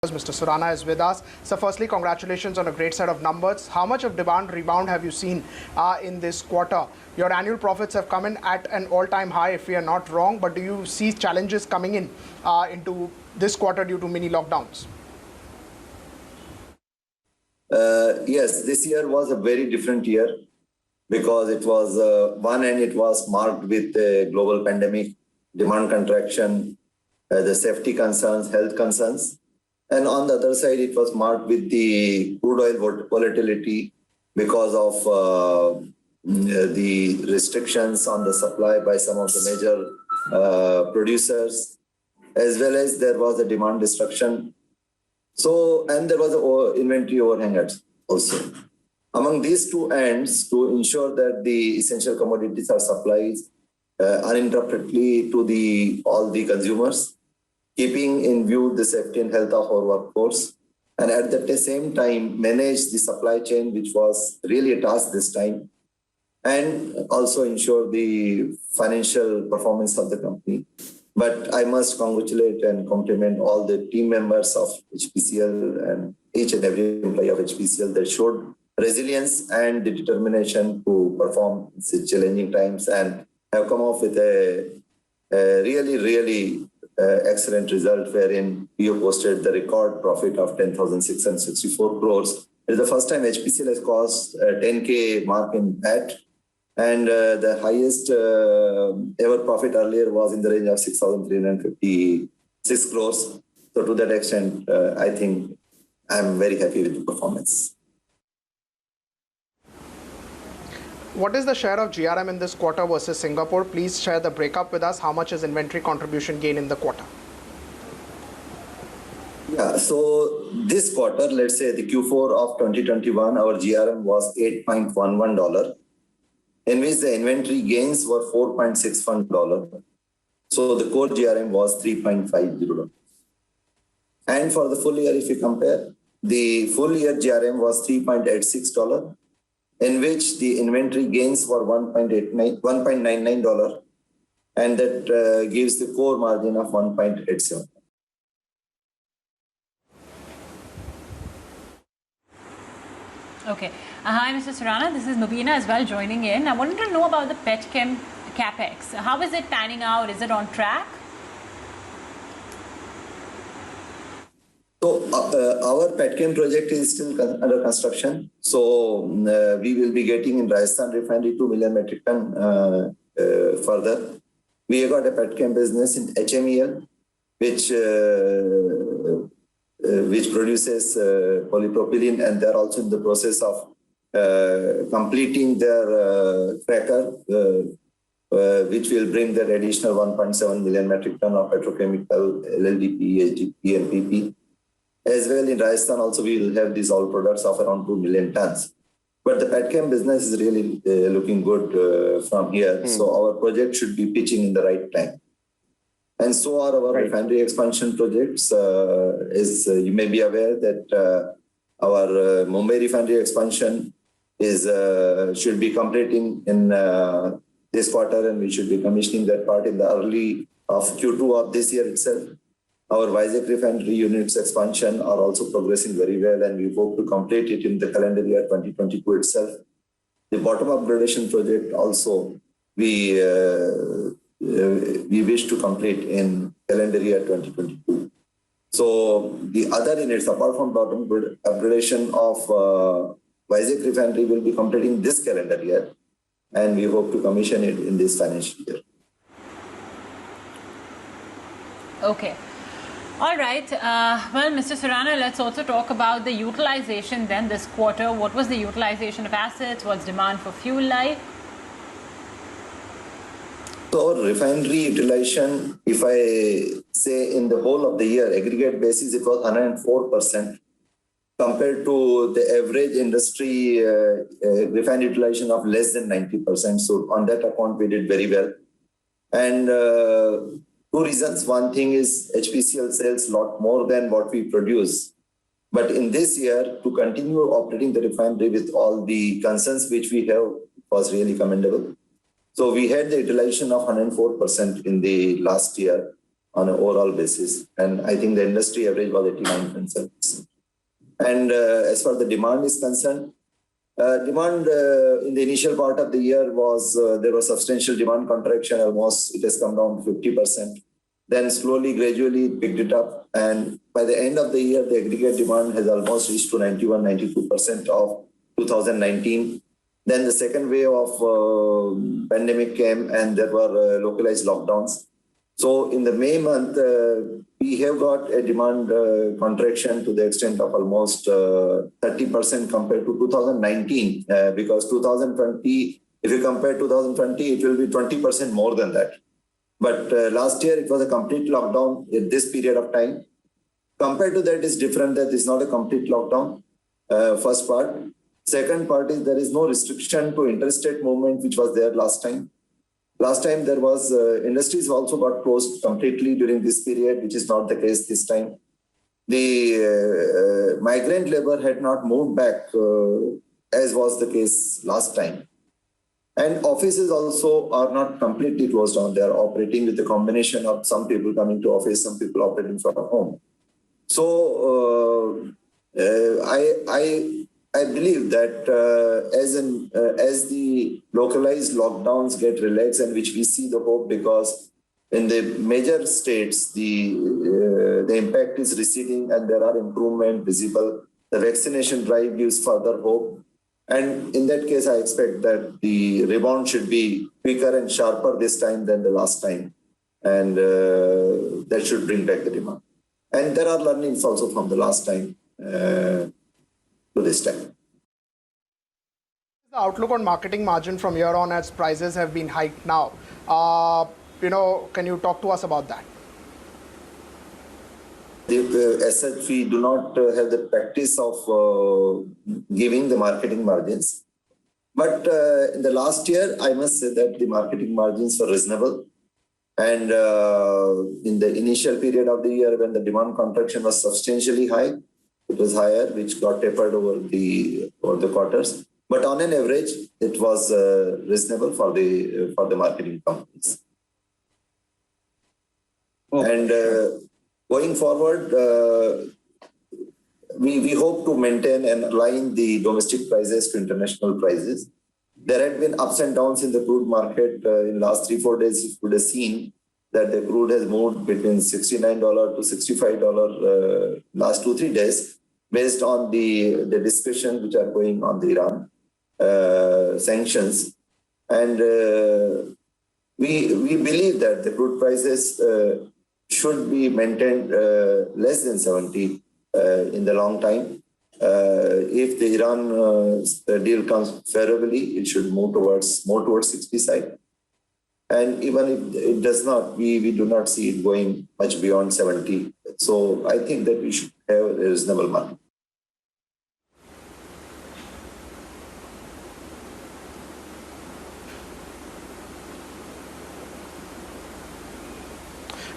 Mr. Surana is with us. So firstly, congratulations on a great set of numbers. How much of demand rebound have you seen in this quarter? Your annual profits have come in at an all-time high, if we are not wrong, but do you see challenges coming in into this quarter due to mini lockdowns? Yes, this year was a very different year because it was, one end it was marked with a global pandemic, demand contraction, the safety concerns, health concerns. And on the other side, it was marked with the crude oil volatility because of the restrictions on the supply by some of the major producers, as well as there was a demand destruction. So, and there was an inventory overhang also. Among these two ends, to ensure that the essential commodities are supplied uninterruptedly to all the consumers, keeping in view the safety and health of our workforce, and at the same time manage the supply chain, which was really a task this time, and also ensure the financial performance of the company. But I must congratulate and compliment all the team members of HPCL and each and every employee of HPCL that showed resilience and the determination to perform in such challenging times and have come up with a really excellent result wherein we have posted the record profit of 10,664 crores. It is the first time HPCL has crossed 10K mark in PAT, and the highest ever profit earlier was in the range of 6,356 crores. So to that extent, I think I'm very happy with the performance. What is the share of GRM in this quarter versus Singapore? Please share the breakup with us. How much is inventory contribution gain in the quarter? Yeah, so this quarter, let's say the Q4 of 2021, our GRM was $8.11, in which the inventory gains were $4.61. So the core GRM was $3.50. And for the full year, if you compare, the full year GRM was $3.86, in which the inventory gains were $1.99, and that gives the core margin of 1.87. Okay. Hi, Mr. Surana. This is Nubina as well joining in. I wanted to know about the Petchem CAPEX. How is it panning out? Is it on track? So our Petchem project is still under construction. So we will be getting in Rajasthan Refinery 2 million metric ton further. We have got a Petchem business in HMEL, which produces polypropylene, and they're also in the process of completing their cracker, which will bring that additional 1.7 million metric ton of petrochemical, LLDP, HDP, and PP. As well in Rajasthan also we will have these all products of around 2 million tons. But the Petchem business is really looking good from here. So our project should be pitching in the right time. And so are our refinery expansion projects. As you may be aware that our Mumbai refinery expansion should be completing in this quarter, and we should be commissioning that part in the early of Q2 of this year itself. Our Vizag refinery units expansion are also progressing very well, and we hope to complete it in the calendar year 2022 itself. The bottom upgradation project also we wish to complete in calendar year 2022. So the other units, apart from bottom upgradation of Vizag refinery, will be completing this calendar year, and we hope to commission it in this financial year. Okay. All right. Well, Mr. Surana, let's also talk about the utilization then this quarter. What was the utilization of assets? What's demand for fuel like? So refinery utilization, if I say in the whole of the year, aggregate basis, it was 104% compared to the average industry refinery utilization of less than 90%. So on that account, we did very well. And two reasons. One thing is HPCL sells a lot more than what we produce. But in this year, to continue operating the refinery with all the concerns which we have was really commendable. So we had the utilization of 104% in the last year. on an overall basis. And I think the industry average was 89.7%. And as far as the demand is concerned, demand in the initial part of the year was, there was substantial demand contraction, almost it has come down to 50%. Then slowly, gradually it picked it up. And by the end of the year, the aggregate demand has almost reached to 91, 92% of 2019. Then the second wave of pandemic came and there were localized lockdowns. So in the May month, we have got a demand contraction to the extent of almost 30% compared to 2019, because 2020, if you compare 2020, it will be 20% more than that. But last year, it was a complete lockdown at this period of time. Compared to that, it's different that it's not a complete lockdown, first part. Second part is there is no restriction to interstate movement, which was there last time. Last time there was, industries also got closed completely during this period, which is not the case this time. The migrant labor had not moved back as was the case last time. And offices also are not completely closed down. They are operating with a combination of some people coming to office, some people operating from home. So I believe that as the localized lockdowns get relaxed, and which we see the hope, because in the major states the impact is receding and there are improvement visible. The vaccination drive gives further hope, and in that case, I expect that the rebound should be quicker and sharper this time than the last time, and that should bring back the demand. And there are learnings also from the last time to this time. The outlook on marketing margin from here on as prices have been hiked now. Can you talk to us about that? As such, we do not have the practice of giving the marketing margins. But in the last year, I must say that the marketing margins were reasonable. And in the initial period of the year, when the demand contraction was substantially high, it was higher, which got tapered over the quarters. But on an average, it was reasonable for the marketing companies. Okay. And going forward, we hope to maintain and align the domestic prices to international prices. There had been ups and downs in the crude market in last 3-4 days. You could have seen that the crude has moved between $69 to $65 last 2-3 days, based on the discussions which are going on the Iran sanctions. And we believe that the crude prices should be maintained less than 70 in the long time. If the Iran deal comes favorably, it should move more towards 60 side. And even if it does not, we do not see it going much beyond 70. So I think that we should have a reasonable market.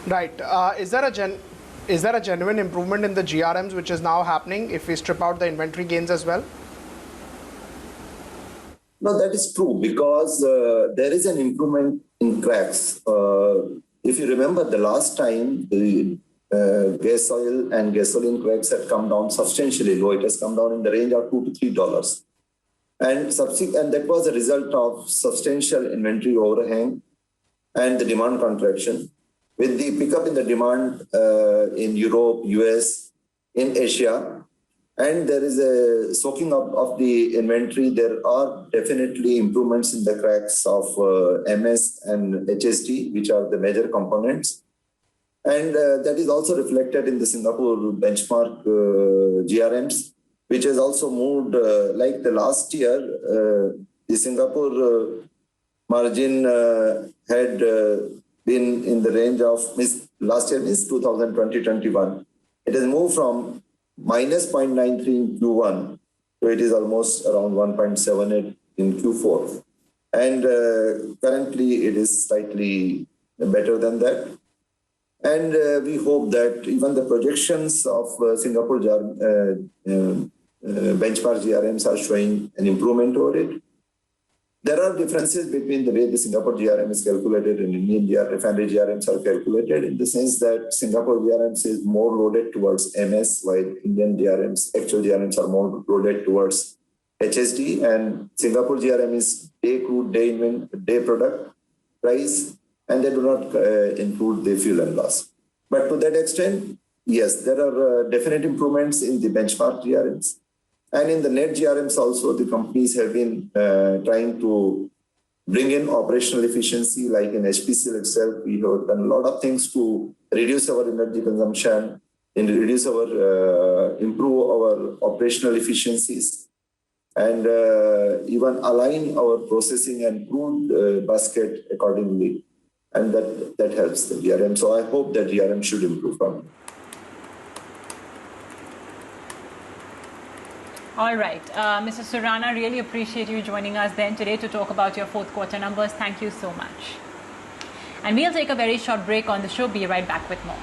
Right. Is there a genuine improvement in the GRMs which is now happening if we strip out the inventory gains as well? No, that is true, because there is an improvement in cracks. If you remember the last time, the gas oil and gasoline cracks had come down substantially low. It has come down in the range of $2 to $3. And that was a result of substantial inventory overhang and the demand contraction. With the pickup in the demand in Europe, US, in Asia, and there is a soaking up of the inventory, there are definitely improvements in the cracks of MS and HSD, which are the major components. And that is also reflected in the Singapore benchmark GRMs, which has also moved like the last year. The Singapore margin had been in the range of, last year means 2020-21. It has moved from minus 0.93 in Q1, so it is almost around 1.78 in Q4. And currently it is slightly better than that. And we hope that even the projections of Singapore benchmark GRMs are showing an improvement over it. There are differences between the way the Singapore GRM is calculated and Indian refinery GRMs are calculated, in the sense that Singapore GRMs is more loaded towards MS, while Indian actual GRMs are more loaded towards HSD, and Singapore GRM is day crude, day product price, and they do not include the fuel and loss. But to that extent, yes, there are definite improvements in the benchmark GRMs. And in the net GRMs also, the companies have been trying to bring in operational efficiency, like in HPCL itself. We have done a lot of things to reduce our energy consumption and improve our operational efficiencies, and even align our processing and crude basket accordingly. And that helps the GRM. So I hope that GRM should improve from here. All right. Mr. Surana, really appreciate you joining us then today to talk about your fourth quarter numbers. Thank you so much. And we'll take a very short break on the show. Be right back with more.